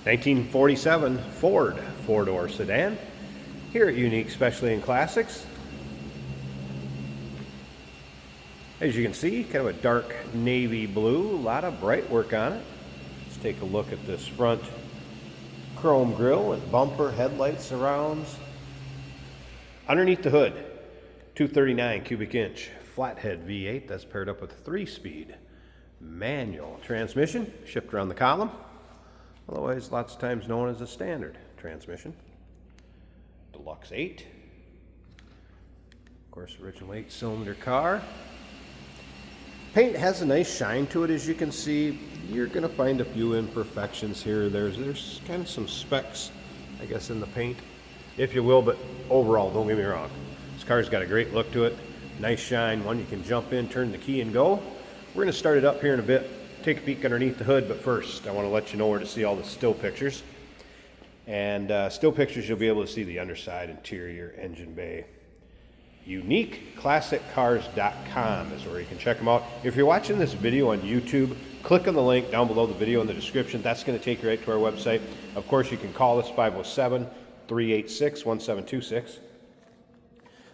1947 Ford four-door sedan here at Unique Specialty and Classics. As you can see, kind of a dark navy blue, a lot of bright work on it. Let's take a look at this front chrome grille with bumper, headlights, surrounds. Underneath the hood, 239 cubic inch flathead V8 that's paired up with a 3-speed manual transmission, shift around the column, otherwise lots of times known as a standard transmission. Deluxe 8, of course, original 8-cylinder car. Paint has a nice shine to it, as you can see. You're going to find a few imperfections here. There's kind of some specks, I guess, in the paint, if you will, but overall, don't get me wrong, this car's got a great look to it. Nice shine, one you can jump in, turn the key, and go. We're going to start it up here in a bit, take a peek underneath the hood, but first I want to let you know where to see all the still pictures. And still pictures, you'll be able to see the underside, interior, engine bay. UniqueClassicCars.com is where you can check them out. If you're watching this video on YouTube, click on the link down below the video in the description. That's going to take you right to our website. Of course, you can call us 507-386-1726.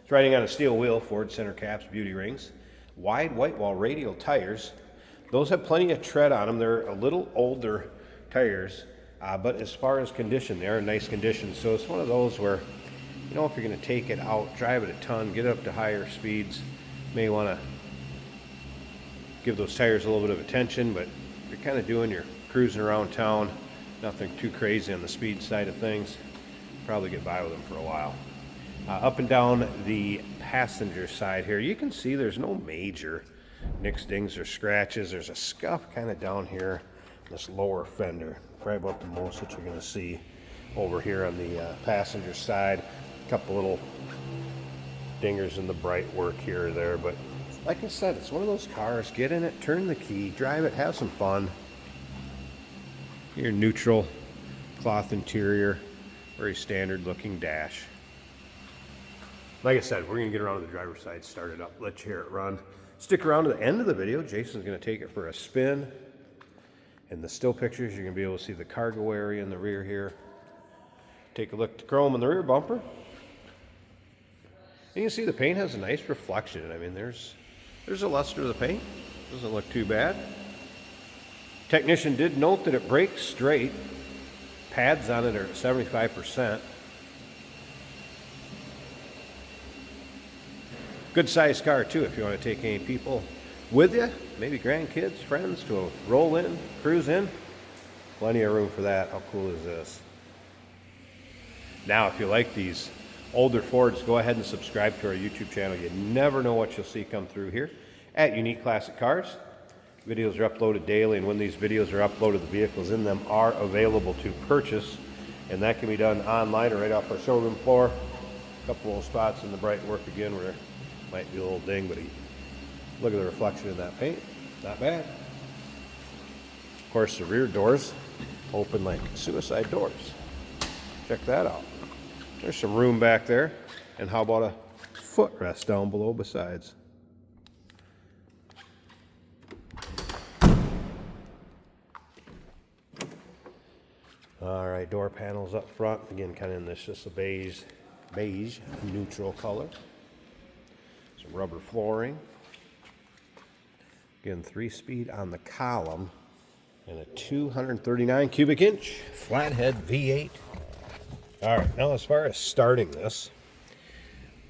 It's riding on a steel wheel, Ford center caps, beauty rings, wide white wall radial tires. Those have plenty of tread on them. They're a little older tires, but as far as condition, they are in nice condition. So it's one of those where, you know, if you're going to take it out, drive it a ton, get it up to higher speeds, may want to give those tires a little bit of attention, but if you're kind of doing your cruising around town, nothing too crazy on the speed side of things, probably get by with them for a while. Up and down the passenger side here, you can see there's no major nicks, dings, or scratches. There's a scuff kind of down here, this lower fender, probably about the most that you're going to see over here on the passenger side. A couple little dingers in the bright work here or there, but like I said, it's one of those cars. Get in it, turn the key, drive it, have some fun. Your neutral cloth interior, very standard looking dash. Like I said, we're going to get around to the driver's side, start it up, let you hear it run. Stick around to the end of the video. Jason's going to take it for a spin. In the still pictures, you're going to be able to see the cargo area in the rear here. Take a look at the chrome in the rear bumper. You can see the paint has a nice reflection. I mean, there's a luster to the paint. Doesn't look too bad. Technician did note that it brakes straight. Pads on it are at 75%. Good sized car too if you want to take any people with you, maybe grandkids, friends, to roll in, cruise in. Plenty of room for that. How cool is this? Now, if you like these older Fords, go ahead and subscribe to our YouTube channel. You never know what you'll see come through here at Unique Classic Cars. Videos are uploaded daily, and when these videos are uploaded, the vehicles in them are available to purchase, and that can be done online or right off our showroom floor. A couple little spots in the bright work again where might be a little ding, but look at the reflection in that paint. Not bad. Of course, the rear doors open like suicide doors. Check that out. There's some room back there. And how about a footrest down below besides? All right, door panels up front. Again, kind of in this just a beige neutral color. Some rubber flooring. Again, 3-speed on the column. And a 239 cubic inch flathead V8. All right, now as far as starting this,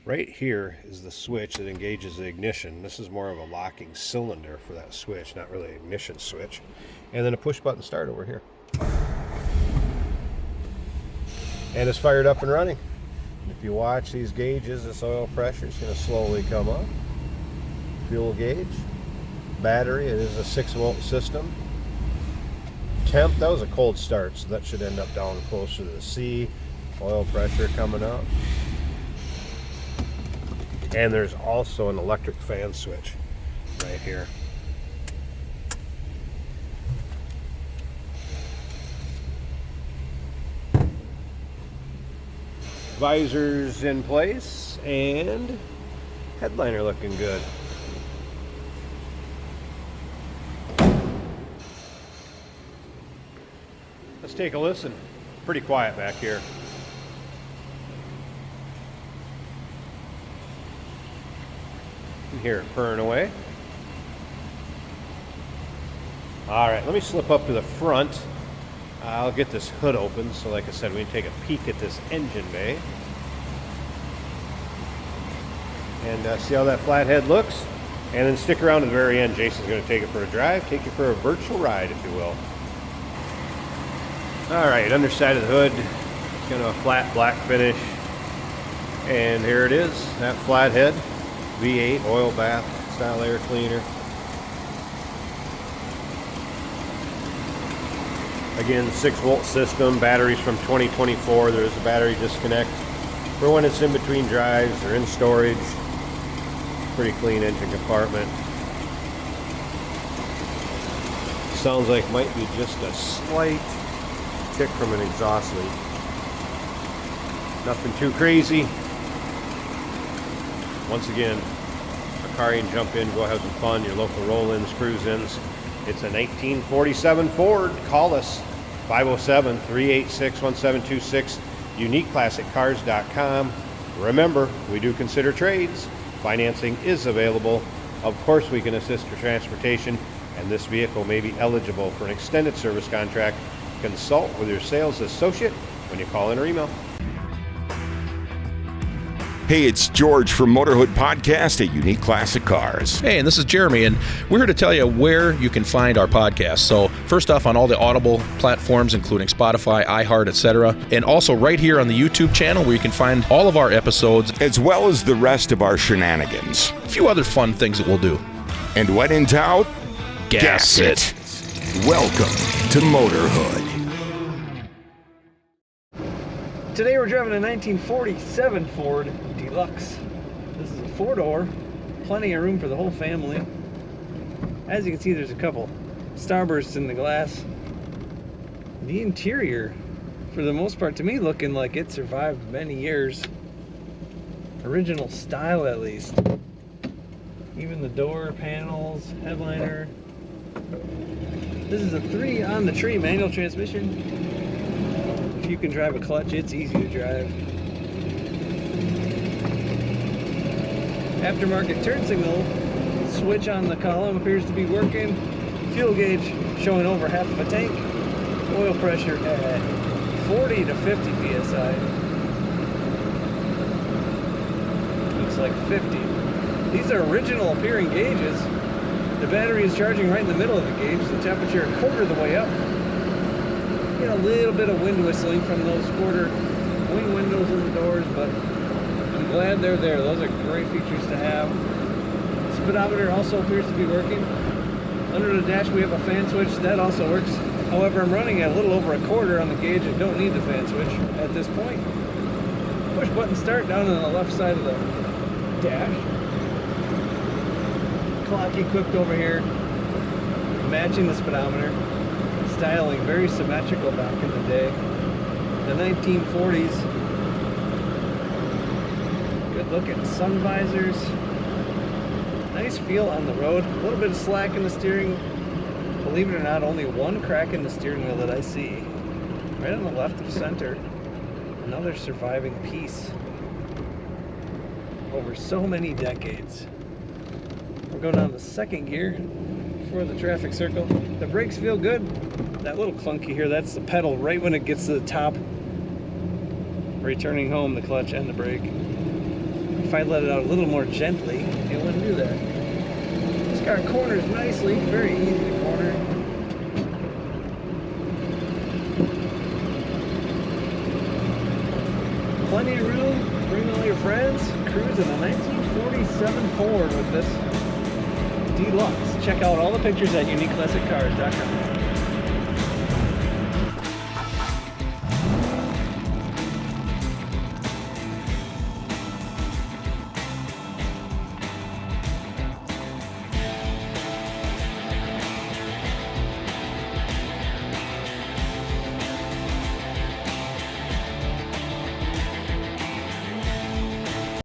right here is the switch that engages the ignition. This is more of a locking cylinder for that switch, not really an ignition switch. And then a push button start over here. And it's fired up and running. If you watch these gauges, this oil pressure is going to slowly come up. Fuel gauge, battery, it is a 6-volt system. Temp, that was a cold start, so that should end up down closer to the C. Oil pressure coming up. And there's also an electric fan switch right here. Visors in place and headliner looking good. Let's take a listen. Pretty quiet back here. You can hear it purring away. All right, let me slip up to the front. I'll get this hood open. So like I said, we can take a peek at this engine bay. And see how that flathead looks? And then stick around to the very end. Jason's going to take it for a drive, take you for a virtual ride, if you will. All right, underside of the hood, it's kind of a flat black finish. And here it is, that flathead, V8 oil bath style air cleaner. Again, 6-volt system, batteries from 2024. There is a battery disconnect for when it's in between drives or in storage. Pretty clean engine compartment. Sounds like might be just a slight tick from an exhaust leak. Nothing too crazy. Once again, a car you can jump in, go have some fun, your local roll-ins, cruise-ins. It's a 1947 Ford. Call us, 507-386-1726, uniqueclassiccars.com. Remember, we do consider trades. Financing is available. Of course, we can assist your transportation, and this vehicle may be eligible for an extended service contract. Consult with your sales associate when you call in or email. Hey, it's George from Motorhood Podcast at Unique Classic Cars. Hey, and this is Jeremy, and we're here to tell you where you can find our podcast. So first off, on all the Audible platforms, including Spotify, iHeart, etc., and also right here on the YouTube channel where you can find all of our episodes, as well as the rest of our shenanigans. A few other fun things that we'll do. And when in doubt, gas it. Welcome to Motorhood. Today we're driving a 1947 Ford Deluxe. This is a 4-door, plenty of room for the whole family. As you can see, there's a couple starbursts in the glass. The interior, for the most part, to me, looking like it survived many years. Original style, at least. Even the door panels, headliner. This is a 3-on-the-tree manual transmission. If you can drive a clutch, it's easy to drive. Aftermarket turn signal switch on the column appears to be working. Fuel gauge showing over half of a tank. Oil pressure at 40 to 50 psi. Looks like 50. These are original appearing gauges. The battery is charging right in the middle of the gauge. The temperature a quarter of the way up. Get a little bit of wind whistling from those quarter wing windows in the doors, but I'm glad they're there. Those are great features to have. Speedometer also appears to be working. Under the dash we have a fan switch. That also works. However, I'm running at a little over a quarter on the gauge and don't need the fan switch at this point. Push button start down on the left side of the dash. Clock equipped over here, matching the speedometer. Styling very symmetrical back in the day. The 1940s. Good looking sun visors. Nice feel on the road. A little bit of slack in the steering. Believe it or not, only one crack in the steering wheel that I see. Right on the left of center. Another surviving piece. Over so many decades. We're going down the second gear for the traffic circle. The brakes feel good. That little clunky here, that's the pedal right when it gets to the top. Returning home, the clutch and the brake. If I let it out a little more gently, it wouldn't do that. This car corners nicely, very easy to corner. Plenty of room, bring all your friends. Cruise in a 1947 Ford with this Deluxe. Check out all the pictures at uniqueclassiccars.com.